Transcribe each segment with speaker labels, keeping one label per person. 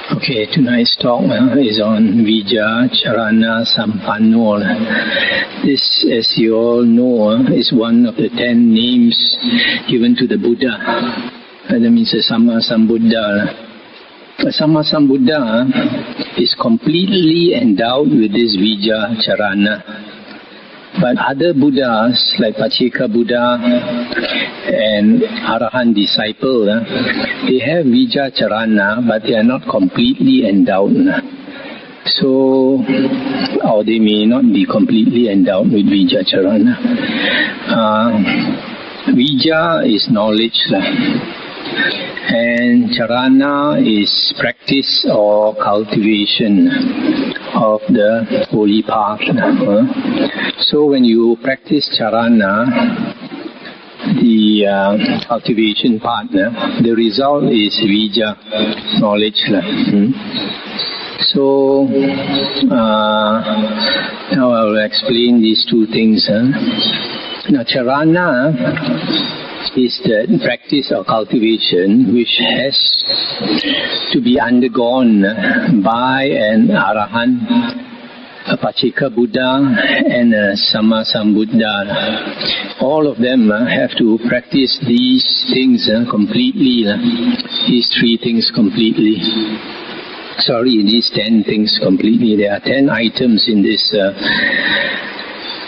Speaker 1: Okay, tonight's talk is on Vijja Carana Sampanno. This, as you all know, is one of the 10 names given to the Buddha. That means the Sambuddha. The Sambuddha is completely endowed with this Vijja Carana. But other Buddhas, like Pacceka Buddha and Arahant disciple, they have Vijja Carana, but they are not completely endowed. So, or they may not be completely endowed with Vijja Carana. Vijja is knowledge, and Carana is practice or cultivation of the holy path. So when you practice Carana, the cultivation part, the result is Vijja, knowledge. So now I will explain these two things. Now Carana is the practice or cultivation which has to be undergone by an Arahant, a Pacceka Buddha and a Sambuddha. All of them have to practice these things completely, these three things completely. Sorry, these 10 things completely. There are 10 items in this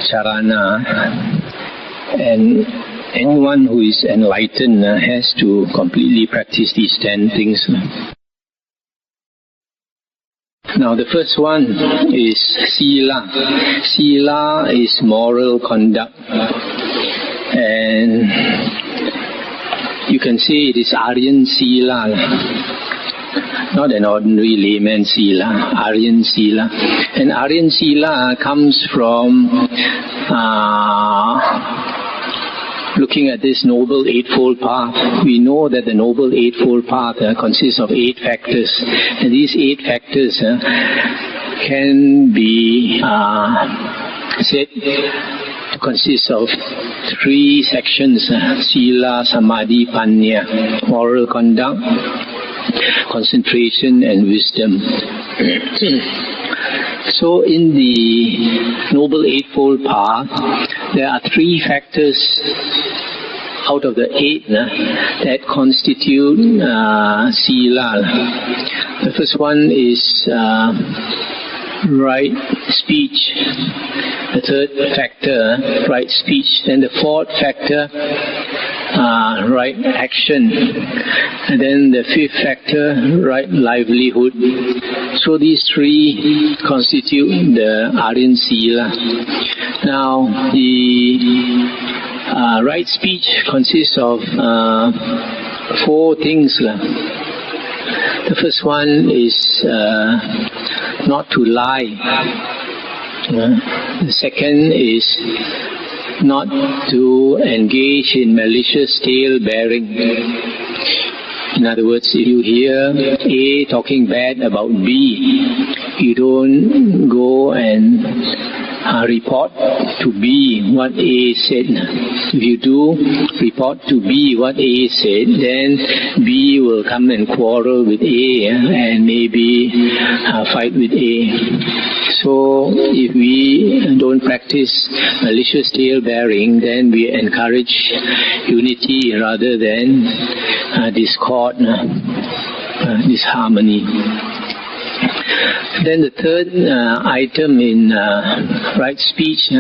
Speaker 1: Carana, and anyone who is enlightened has to completely practice these 10 things. Now the first one is Sila. Sila is moral conduct. And you can say it is Aryan Sila. Not an ordinary layman Sila, Aryan Sila. And Aryan Sila comes from looking at this Noble Eightfold Path. We know that the Noble Eightfold Path consists of 8 factors. And these 8 factors can be said to consist of 3 sections: Sila, Samadhi, Panya, moral conduct, concentration and wisdom. So in the Noble Eightfold Path, there are 3 factors out of the 8 that constitute Sila. The first one is right speech. The third factor, right speech. Then the fourth factor, right action. And then the fifth factor, right livelihood. So these 3 constitute the Aryan Sila. Now the right speech consists of 4 things. The first one is not to lie. The second is not to engage in malicious tale bearing. In other words, if you hear A talking bad about B, you don't go and report to B what A said. If you do report to B what A said, then B will come and quarrel with A and maybe fight with A. So if we don't practice malicious tale bearing, then we encourage unity rather than discord, disharmony. Then the third item in right speech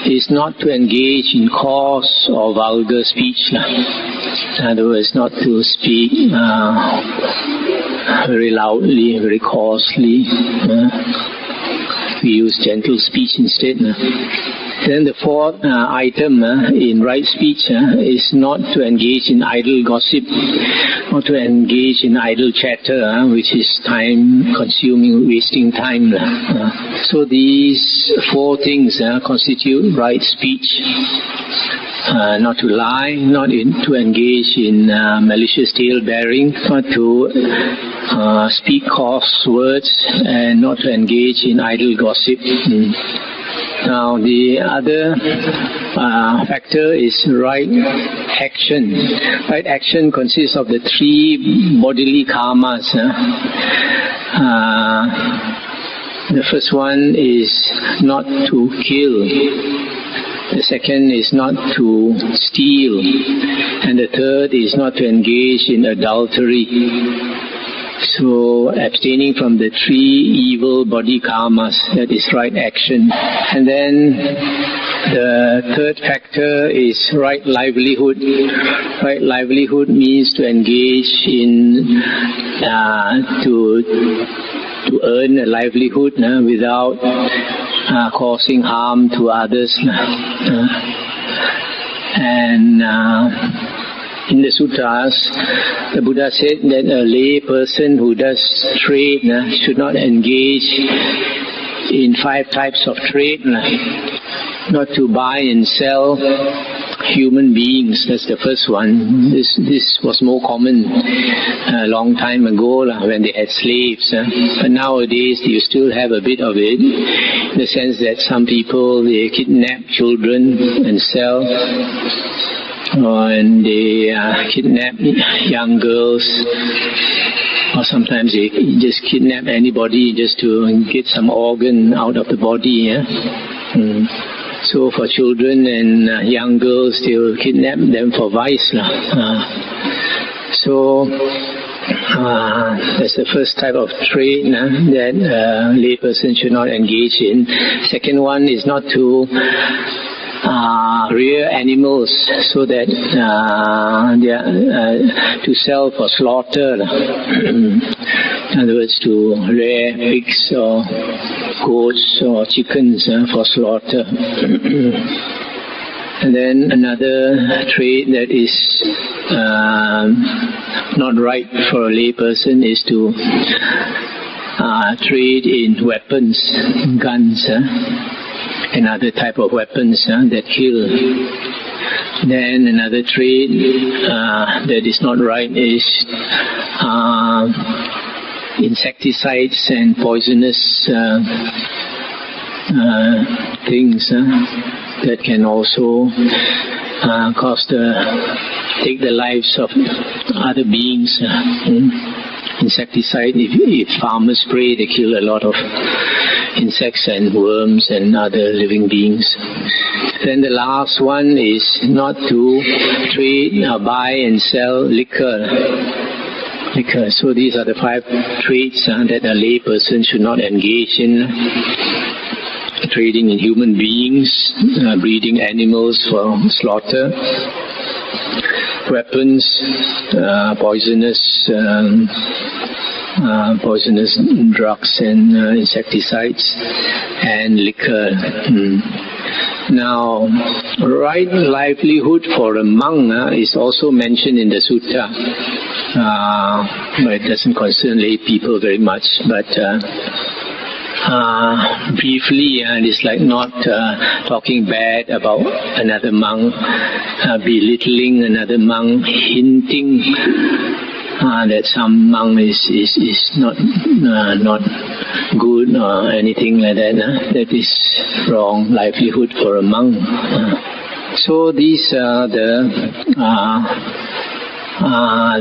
Speaker 1: is not to engage in coarse or vulgar speech. In other words, not to speak very loudly, very coarsely. We use gentle speech instead. Then the fourth item in right speech is not to engage in idle gossip, not to engage in idle chatter, which is time-consuming, wasting time. So these 4 things constitute right speech. Not to lie, not to engage in malicious tale-bearing, not to speak coarse words, and not to engage in idle gossip. Now the other factor is right action. Right action consists of the 3 bodily karmas. The first one is not to kill. The second is not to steal. And the third is not to engage in adultery. So abstaining from the three evil body karmas, that is right action. And then the third factor is right livelihood. Right livelihood means to engage in, to earn a livelihood without causing harm to others. And in the sutras, the Buddha said that a lay person who does trade should not engage in 5 types of trade. Not to buy and sell human beings. That's the first one. This was more common a long time ago when they had slaves. But nowadays you still have a bit of it, in the sense that some people, they kidnap children and sell, and they kidnap young girls, or sometimes they just kidnap anybody just to get some organ out of the body. So for children and young girls, they will kidnap them for vice. So that's the first type of trade that a lay person should not engage in. Second one is not to rear animals so that they are to sell for slaughter. In other words, to rear pigs or goats or chickens for slaughter. And then another trade that is not right for a lay person is to trade in weapons, guns, and other type of weapons that kill. Then another trade that is not right is insecticides and poisonous things that can also take the lives of other beings. Insecticide, if farmers spray, they kill a lot of insects and worms and other living beings. Then the last one is not to trade, buy and sell liquor. So these are the 5 trades that a lay person should not engage in. Trading in human beings, breeding animals for slaughter, weapons, poisonous drugs and insecticides, and liquor. Now, right livelihood for a monk is also mentioned in the sutta. But it doesn't concern lay people very much. But briefly, it's like not talking bad about another monk, belittling another monk, hinting that some monk is not good or anything like that. That is wrong livelihood for a monk. So these are the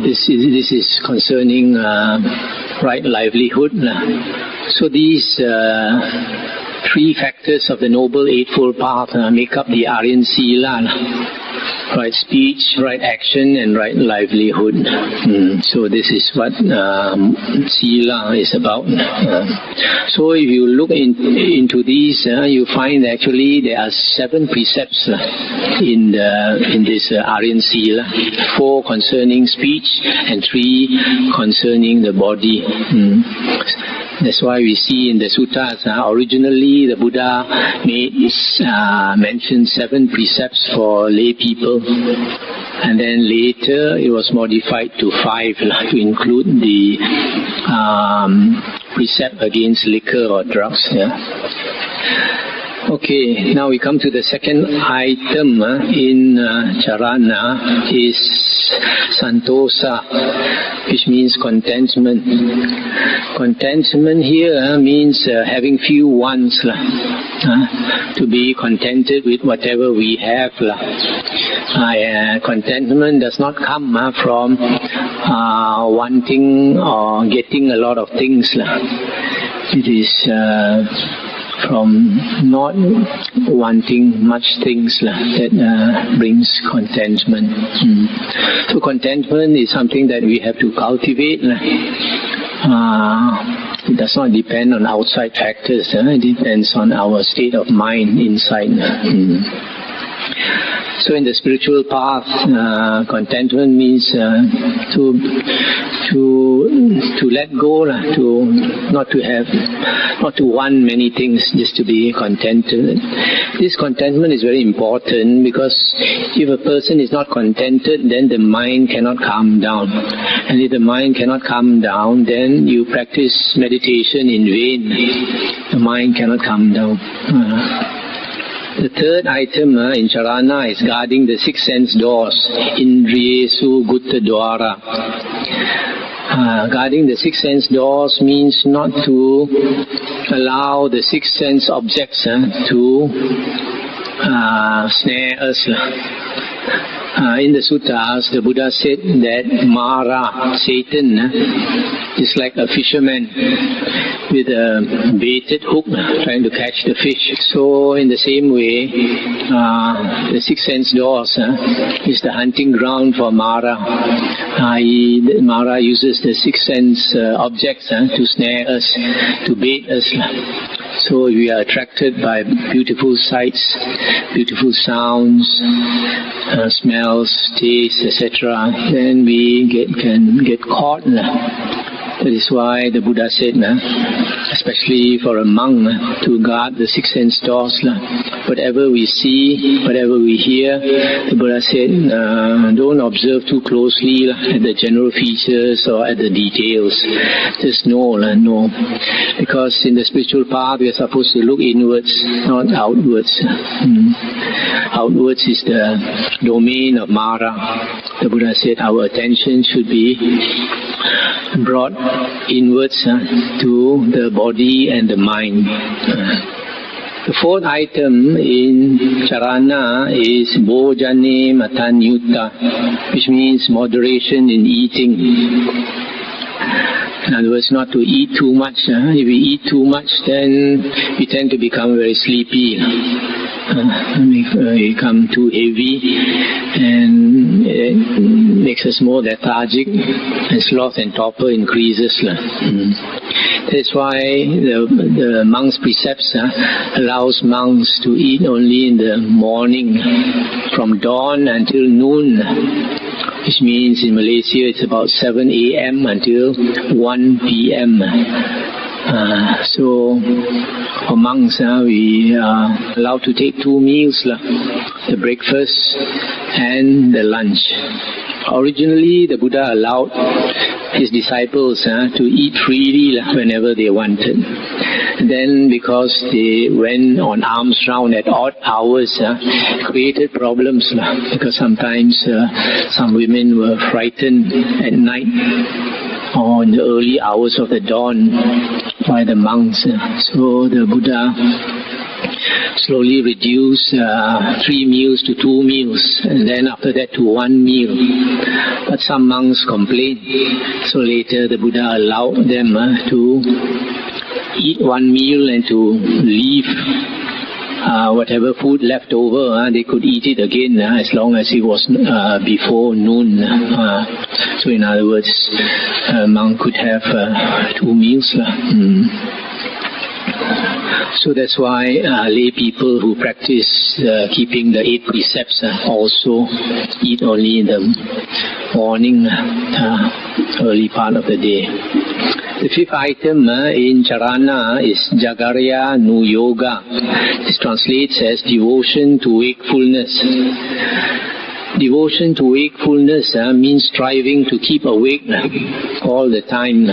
Speaker 1: this is concerning right livelihood. So these 3 factors of the Noble Eightfold Path make up the Aryan Sila. Right speech, right action, and right livelihood. So this is what Sila is about. So if you look into these, you find actually there are 7 precepts in this Aryan Sila. 4 concerning speech and 3 concerning the body. That's why we see in the suttas, originally the Buddha mentioned 7 precepts for lay people, and then later it was modified to 5 to include the precept against liquor or drugs. Okay, now we come to the second item in charana, is santosa, which means contentment. Contentment here means having few wants, to be contented with whatever we have. Contentment does not come from wanting or getting a lot of things. It is from not wanting much things that brings contentment. So contentment is something that we have to cultivate. It does not depend on outside factors. It depends on our state of mind inside. So in the spiritual path, contentment means to let go, not to want many things, just to be contented. This contentment is very important, because if a person is not contented, then the mind cannot calm down. And if the mind cannot calm down, then you practice meditation in vain. The mind cannot calm down. The third item in Charana is guarding the six sense doors, Indriyesu Gutta Dwara. Guarding the six sense doors means not to allow the six sense objects to snare us. In the suttas, the Buddha said that Mara, Satan, is like a fisherman with a baited hook trying to catch the fish. So in the same way, the six sense doors is the hunting ground for Mara. Mara uses the six sense objects to snare us, to bait us. So we are attracted by beautiful sights, beautiful sounds, smells, tastes, etc. Then we can get caught. That is why the Buddha said, especially for a monk, to guard the six sense doors. Whatever we see, whatever we hear, the Buddha said, don't observe too closely at the general features or at the details. Just know. Because in the spiritual path, we are supposed to look inwards, not outwards. Outwards is the domain of Mara. The Buddha said our attention should be brought inwards to the body and the mind. The fourth item in Charana is Bojane Matanyutta, which means moderation in eating. In other words, not to eat too much. If we eat too much, then we tend to become very sleepy. We become too heavy, and it makes us more lethargic, and sloth and torpor increases. That's why the monks' precepts allows monks to eat only in the morning, from dawn until noon, which means in Malaysia it's about 7 a.m. until 1 p.m. So for monks, we are allowed to take 2 meals, the breakfast and the lunch. Originally, the Buddha allowed his disciples to eat freely whenever they wanted. Then, because they went on alms round at odd hours, created problems, because sometimes some women were frightened at night or in the early hours of the dawn by the monks. So the Buddha slowly reduced 3 meals to 2 meals, and then after that to 1 meal. But some monks complained, so later the Buddha allowed them to eat 1 meal and to leave whatever food left over. They could eat it again as long as it was before noon. So in other words, a monk could have 2 meals. So that's why lay people who practice keeping the 8 precepts also eat only in the morning, early part of the day. The fifth item in Charana is Jagarya Nu Yoga. This translates as devotion to wakefulness. Devotion to wakefulness means striving to keep awake all the time.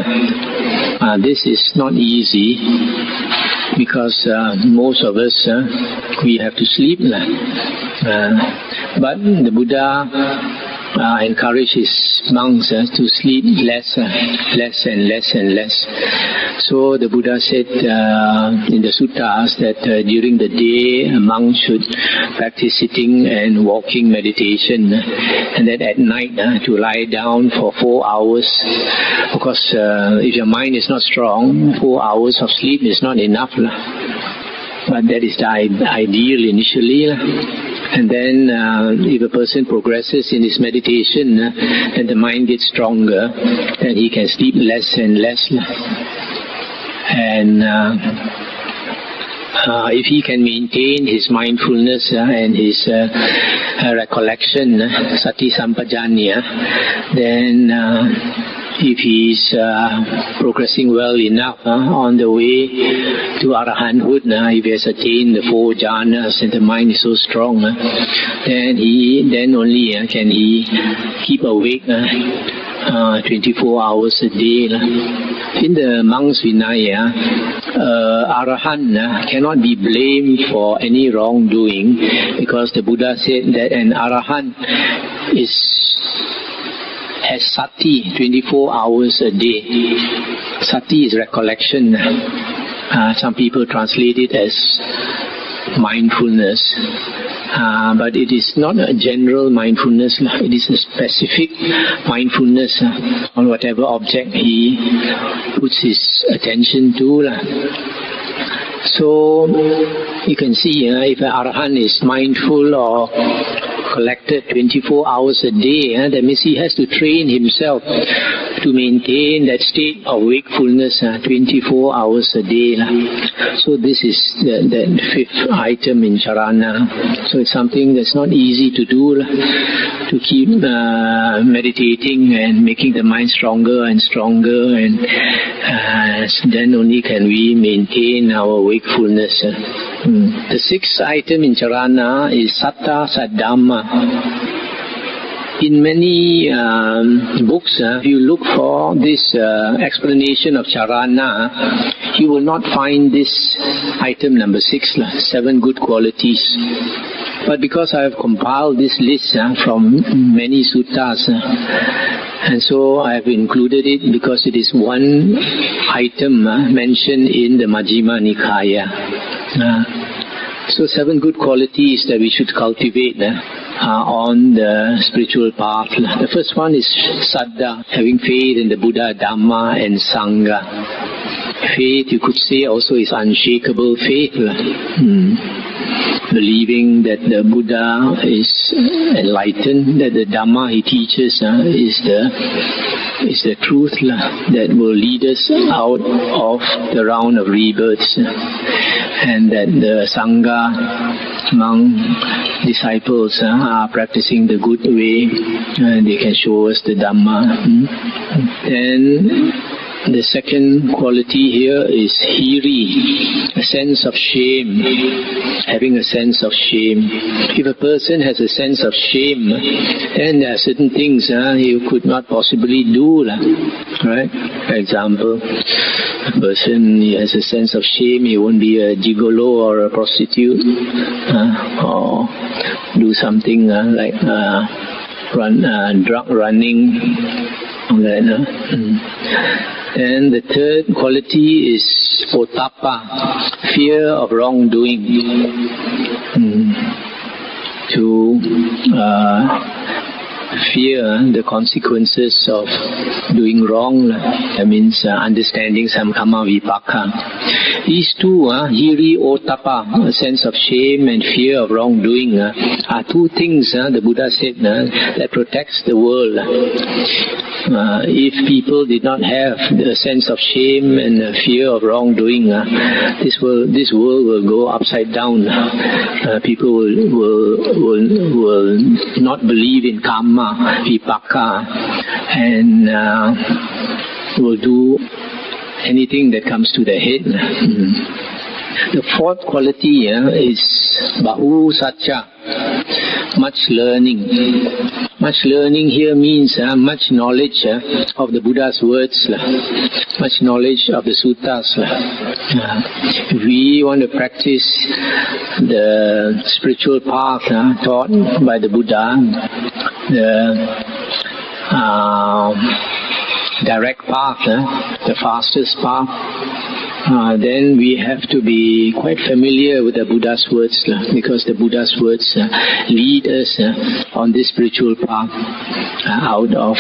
Speaker 1: This is not easy, because most of us, we have to sleep. But the Buddha encouraged his monks to sleep less and less. So the Buddha said in the suttas that during the day a monk should practice sitting and walking meditation, and that at night to lie down for 4 hours. Of course, if your mind is not strong, 4 hours of sleep is not enough. But that is the ideal initially. And then if a person progresses in his meditation and the mind gets stronger, then he can sleep less and less. And if he can maintain his mindfulness and his recollection, sati sampajanya, then if he is progressing well enough on the way to arahanthood, if he has attained the 4 jhanas and the mind is so strong, then only can he keep awake 24 hours a day. In the monk's Vinaya, arahant cannot be blamed for any wrongdoing, because the Buddha said that an arahant has sati 24 hours a day. Sati is recollection. Some people translate it as mindfulness. But it is not a general mindfulness. It is a specific mindfulness on whatever object he puts his attention to. So you can see if an arahant is mindful or collected 24 hours a day, that means he has to train himself to maintain that state of wakefulness 24 hours a day. So this is the 5th item in Charana. So it's something that's not easy to do, to keep meditating and making the mind stronger and stronger, and then only can we maintain our wakefulness. The 6th item in Charana is Satta Saddhamma. In many books, if you look for this explanation of Charana, you will not find this item number 6, 7 good qualities. But because I have compiled this list from many suttas, and so I have included it because it is one item mentioned in the Majjhima Nikaya. So 7 good qualities that we should cultivate on the spiritual path. The first one is Saddha, having faith in the Buddha, Dhamma and Sangha. Faith, you could say, also is unshakable faith. Believing that the Buddha is enlightened, that the Dhamma he teaches is the truth that will lead us out of the round of rebirths, and that the Sangha, monk disciples are practicing the good way, and they can show us the Dhamma. Then the second quality here is hiri, a sense of shame, having a sense of shame. If a person has a sense of shame, then there are certain things he could not possibly do. Right? For example, a person has a sense of shame, he won't be a gigolo or a prostitute, or do something like drug running. And the third quality is otapa, fear of wrongdoing. To fear the consequences of doing wrong. That means understanding samkama vipaka. These two, hiri otapa, a sense of shame and fear of wrongdoing, are 2 things, the Buddha said, that protects the world. If people did not have the sense of shame and the fear of wrongdoing, this world will go upside down. People will not believe in karma, vipaka, and will do anything that comes to their head. The fourth quality is bahu satcha, much learning. Much learning here means much knowledge of the Buddha's words, much knowledge of the suttas. If we want to practice the spiritual path taught by the Buddha, the direct path, the fastest path, then we have to be quite familiar with the Buddha's words, because the Buddha's words lead us on this spiritual path out of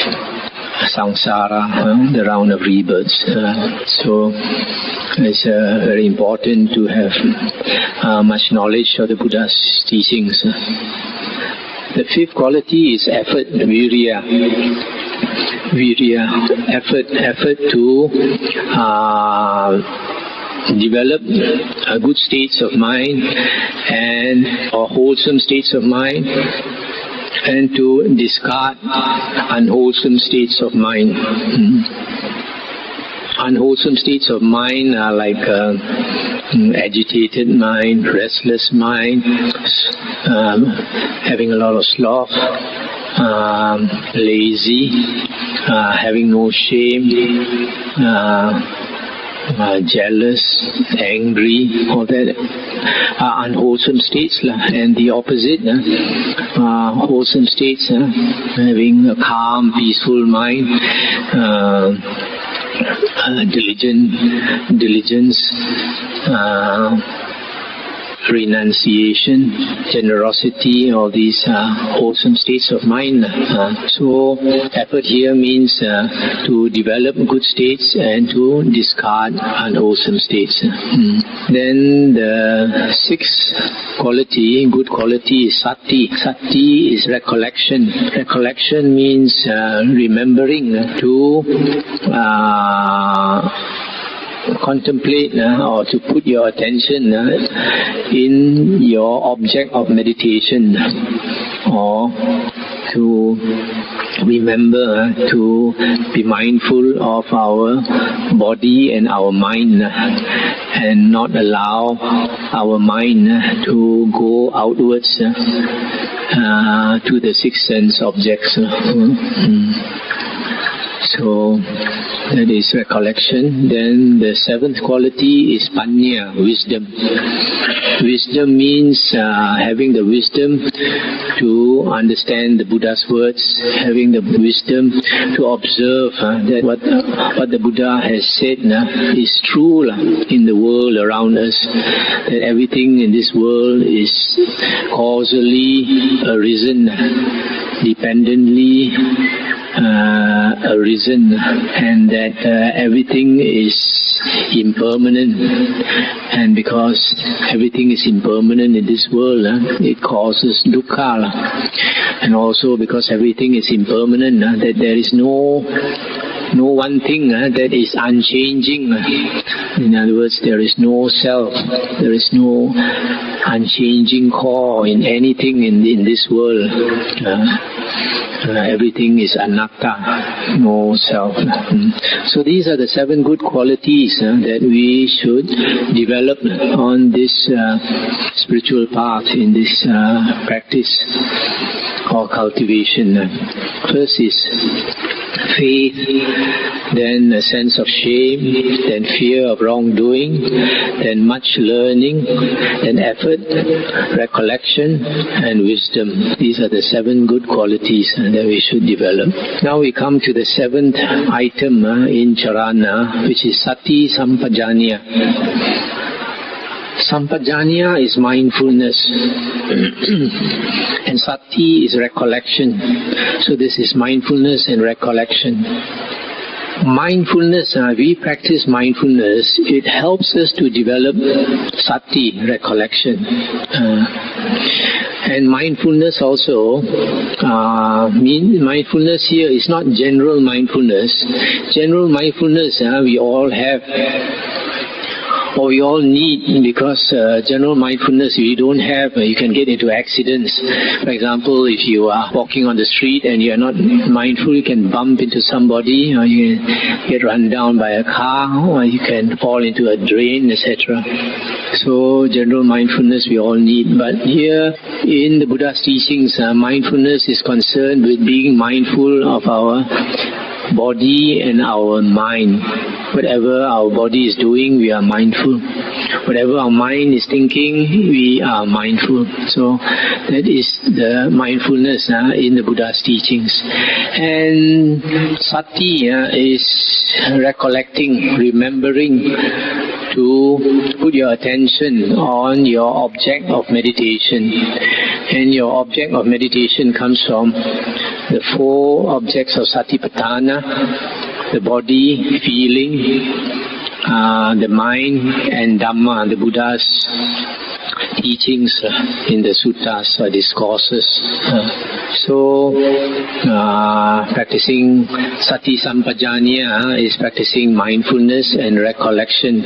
Speaker 1: samsara, the round of rebirths. So it's very important to have much knowledge of the Buddha's teachings. The fifth quality is effort, virya. Virya, effort to develop good states of mind or wholesome states of mind, and to discard unwholesome states of mind. Unwholesome states of mind are like agitated mind, restless mind, having a lot of sloth, lazy, having no shame, jealous, angry, all that are unwholesome states, and the opposite, wholesome states, having a calm, peaceful mind, diligence, renunciation, generosity, all these wholesome states of mind. So effort here means to develop good states and to discard unwholesome states. Then the sixth quality, good quality, is sati. Sati is recollection. Recollection means remembering to contemplate or to put your attention in your object of meditation, or to remember to be mindful of our body and our mind, and not allow our mind to go outwards to the six sense objects. So that is recollection. Then the seventh quality is panya, wisdom. Wisdom means having the wisdom to understand the Buddha's words, having the wisdom to observe that what the Buddha has said is true in the world around us, that everything in this world is causally arisen, dependently arisen, and that everything is impermanent, and because everything is impermanent in this world, it causes dukkha, and also because everything is impermanent, that there is no one thing that is unchanging. In other words, there is no self, there is no unchanging core in anything in this world. Everything is anatta, no self. So these are the seven good qualities that we should develop on this spiritual path, in this practice or cultivation. First is faith, then a sense of shame, then fear of wrongdoing, then much learning, then effort, recollection, and wisdom. These are the seven good qualities that we should develop. Now we come to the seventh item in Charana, which is sati sampajanya. Sampajanya is mindfulness and sati is recollection. So this is mindfulness and recollection. Mindfulness, we practice mindfulness, it helps us to develop sati, recollection. And mindfulness also, mindfulness here is not general mindfulness. General mindfulness we all have, or we all need, because general mindfulness, if you don't have, you can get into accidents. For example, if you are walking on the street and you are not mindful, you can bump into somebody, or you can get run down by a car, or you can fall into a drain, etc. So general mindfulness we all need. But here in the Buddha's teachings, mindfulness is concerned with being mindful of our body and our mind. Whatever our body is doing, we are mindful. Whatever our mind is thinking, we are mindful. So that is the mindfulness in the Buddha's teachings. And sati is recollecting, remembering to put your attention on your object of meditation. And your object of meditation comes from the four objects of Satipatthana: the body, feeling, the mind, and Dhamma, the Buddha's teachings in the suttas or discourses. Practicing sati sampajanya is practicing mindfulness and recollection.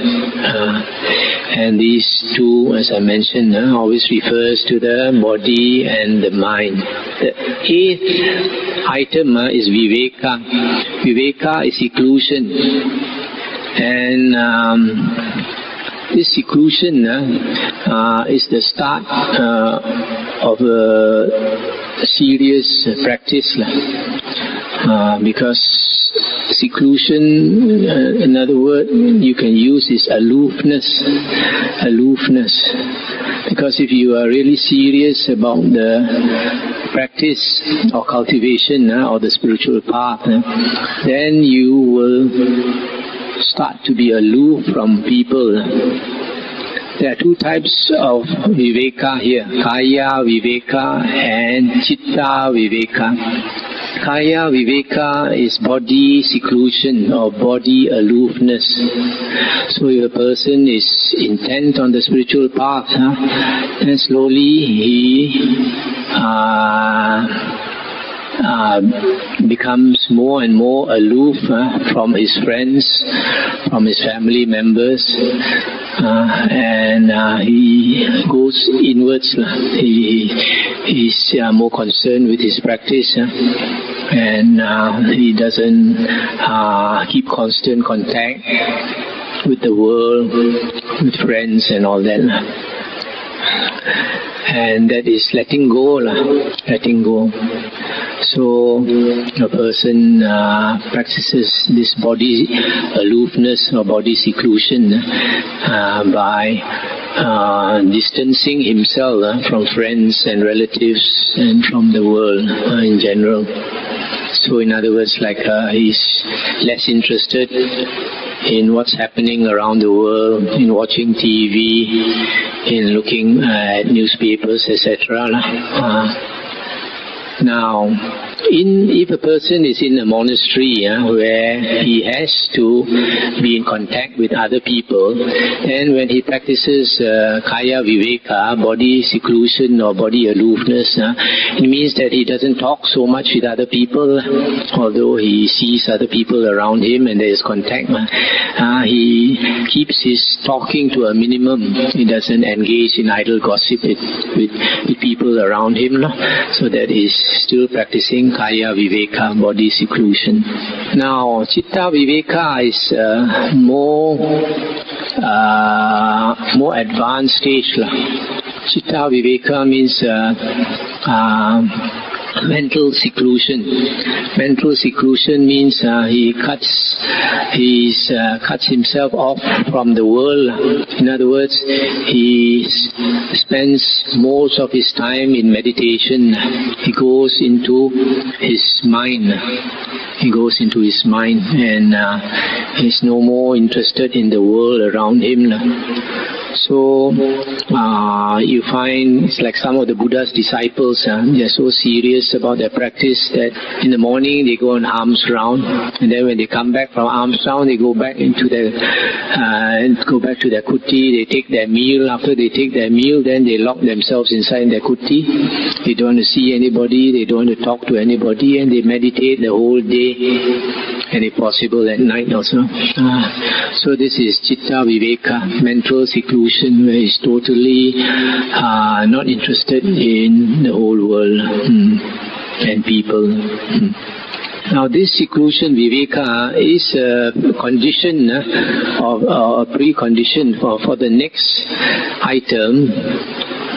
Speaker 1: And these two, as I mentioned, always refers to the body and the mind. The eighth item is viveka. Viveka is seclusion. And this seclusion is the start of a serious practice, because seclusion, another word you can use is aloofness. Because if you are really serious about the practice or cultivation or the spiritual path, then you will start to be aloof from people. There are two types of viveka here: kaya viveka and chitta viveka. Kaya viveka is body seclusion or body aloofness. So if a person is intent on the spiritual path, then slowly he becomes more and more aloof from his friends, from his family members, and he goes inwards. He is more concerned with his practice, and he doesn't keep constant contact with the world, with friends and all that. And that is letting go. So a person practices this body aloofness or body seclusion by distancing himself from friends and relatives and from the world in general. So in other words, like he's less interested in what's happening around the world, in watching TV, in looking at newspapers, etc. Now, if a person is in a monastery where he has to be in contact with other people, then when he practices kaya viveka, body seclusion or body aloofness, it means that he doesn't talk so much with other people, although he sees other people around him and there is contact. He keeps his talking to a minimum. He doesn't engage in idle gossip with people around him. So that is still practicing kaya viveka, body seclusion. Now, chitta viveka is more advanced stage. Chitta viveka means mental seclusion. Mental seclusion means he cuts himself off from the world. In other words, he spends most of his time in meditation. He goes into his mind. And he's no more interested in the world around him. So you find it's like some of the Buddha's disciples, they're so serious about their practice that in the morning they go on alms round, and then when they come back from alms round, they go back to their kuti. They take their meal. After they take their meal, then they lock themselves inside their kuti. They don't want to see anybody. They don't want to talk to anybody, and they meditate the whole day, and if possible at night also. So this is chitta viveka, mental seclusion, where he's totally not interested in the whole world and people. Now this seclusion viveka is a condition or a precondition for the next item,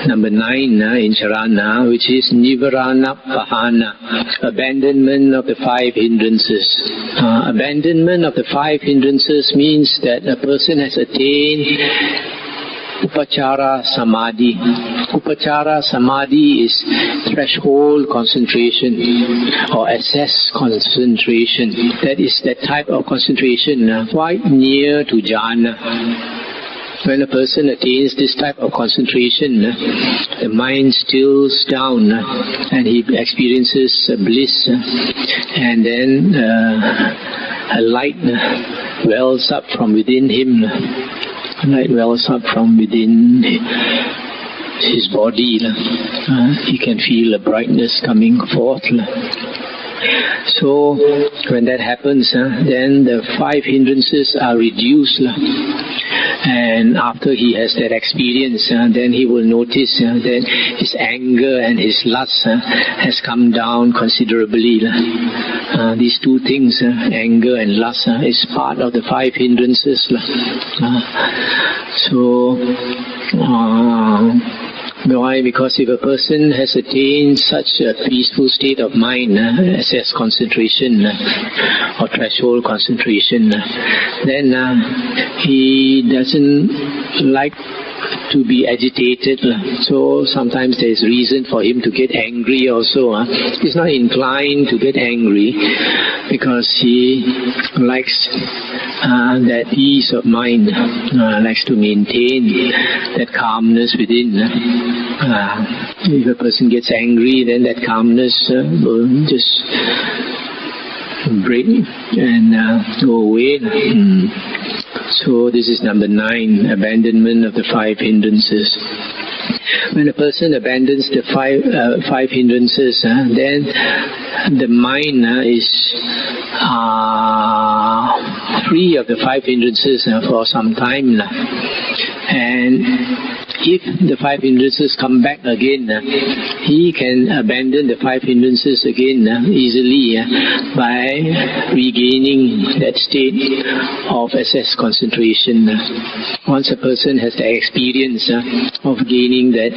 Speaker 1: number 9 in Charana, which is Nivarana Pahana, abandonment of the 5 hindrances. Abandonment of the 5 hindrances means that a person has attained Upachara Samadhi. Upachara Samadhi is threshold concentration or assess concentration. That is that type of concentration quite near to jhana. When a person attains this type of concentration, the mind stills down and he experiences bliss, and then a light wells up from within him. Light wells up from within his body. He can feel a brightness coming forth. So when that happens, then the 5 hindrances are reduced. And after he has that experience, then he will notice that his anger and his lust has come down considerably. These two things, anger and lust, is part of the 5 hindrances. Why? Because if a person has attained such a peaceful state of mind, assess concentration or threshold concentration, then he doesn't like to be agitated. So sometimes there is reason for him to get angry also. He's not inclined to get angry because he likes that peace of mind, likes to maintain that calmness within. If a person gets angry, then that calmness will just break and go away. So this is number 9, abandonment of the 5 hindrances. When a person abandons the 5 hindrances, then the mind is free of the 5 hindrances for some time. And if the 5 hindrances come back again, he can abandon the 5 hindrances again easily by regaining that state of assess concentration. Once a person has the experience of gaining that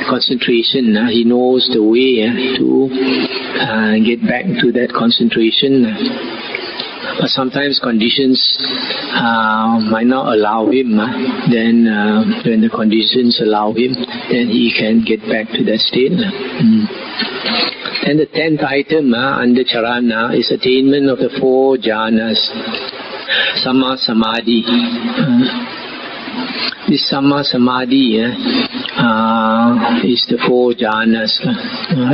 Speaker 1: concentration, he knows the way to get back to that concentration. But sometimes conditions might not allow him. Then when the conditions allow him, then he can get back to that state. And the 10th item under Charana is attainment of the 4 jhanas. Samma Samadhi. This Samma Samadhi is the 4 jhanas.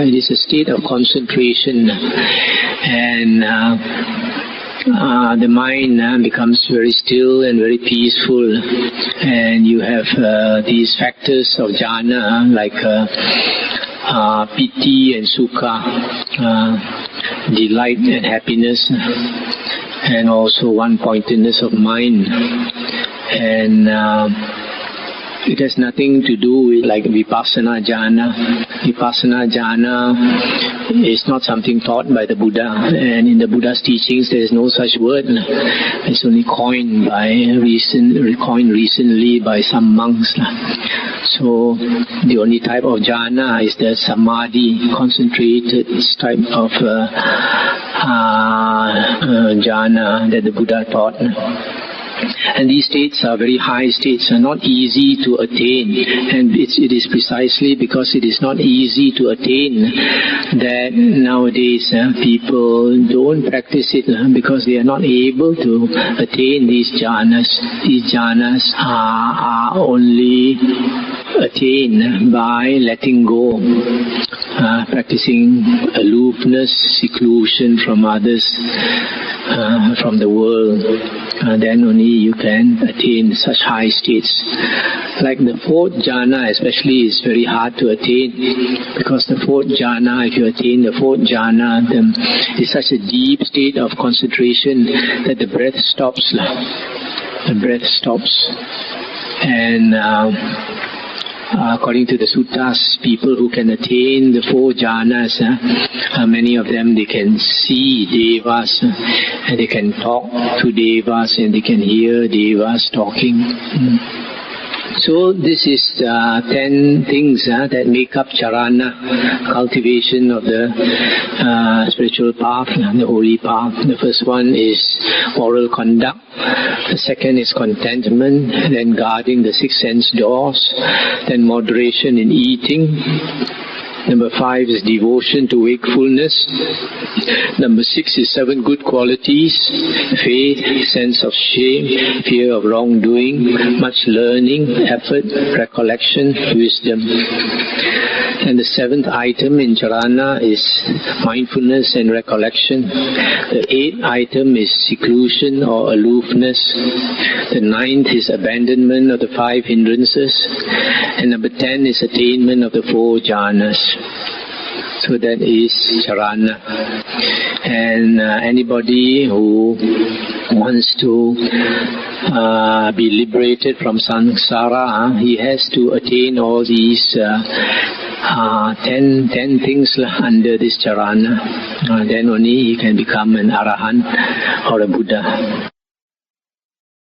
Speaker 1: It is a state of concentration, and the mind becomes very still and very peaceful, and you have these factors of jhana like piti and sukha, delight and happiness, and also one-pointedness of mind. And it has nothing to do with like vipassana jhana. Vipassana jhana is not something taught by the Buddha, and in the Buddha's teachings there is no such word. It's only coined recently by some monks. So the only type of jhana is the samadhi, concentrated type of jhana that the Buddha taught. And these states are very high states, are not easy to attain, and it is precisely because it is not easy to attain that nowadays people don't practice it because they are not able to attain these jhanas. These jhanas are only attained by letting go, practicing aloofness, seclusion from others, from the world. Then only you can attain such high states. Like the 4th jhana especially is very hard to attain, because the 4th jhana, if you attain the 4th jhana, then it's such a deep state of concentration that the breath stops. The breath stops. And according to the suttas, people who can attain the 4 jhanas, many of them, they can see devas, and they can talk to devas, and they can hear devas talking. So this is 10 things that make up charana, cultivation of the spiritual path, the holy path. The first one is moral conduct. The second is contentment, then guarding the 6 sense doors, then moderation in eating. Number 5 is devotion to wakefulness. Number 6 is 7 good qualities: faith, sense of shame, fear of wrongdoing, much learning, effort, recollection, wisdom. And the 7th item in charana is mindfulness and recollection. The 8th item is seclusion or aloofness. The 9th is abandonment of the 5 hindrances. And number 10 is attainment of the 4 jhanas. So that is charana. And anybody who wants to be liberated from samsara, he has to attain all these 10 things under this charana. Then only he can become an arahant or a Buddha.